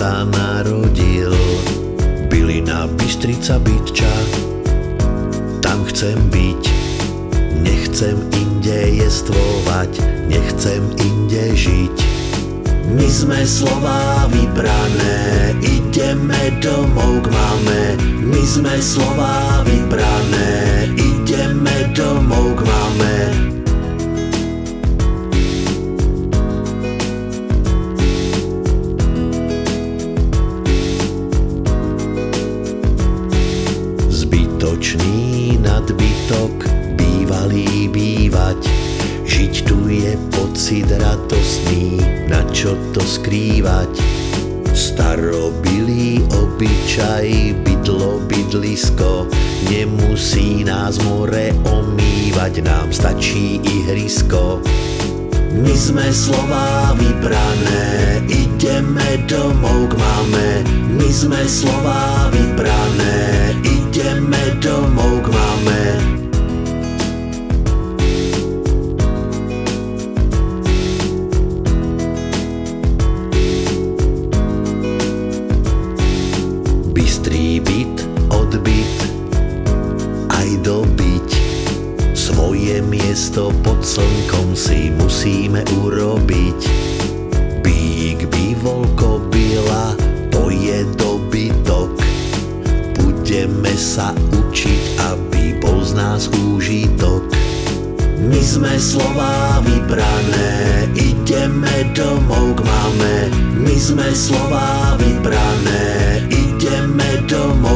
sa narodil. Bylina, Bystrica, Bytča, tam chcem byť. Nechcem inde jestvovať, nechcem inde žiť. My sme Slová vybrané, ideme domov k mame. My sme Slová vybrané, ideme domov k mame. Zbytočný nadbytok, bývalý bývať. Žiť tu je pocit radostný, na čo to skrývať. Starobilý obyčaj, bydlo, bydlisko, nemusí nás more omývať, nám stačí ihrisko. My sme Slová vybrané, ideme domov k mame. My sme Slová vybrané, ideme domov k mame. Bystrý byt, odbyt, aj dobiť. Svoje miesto pod slnkom si musíme urobiť. Bík, bývol, kobila, to je dobytok. Budeme sa učiť, aby bol z nás úžitok. My sme Slová vybrané, ideme domov k mame. My sme Slová vybrané, ideme domov.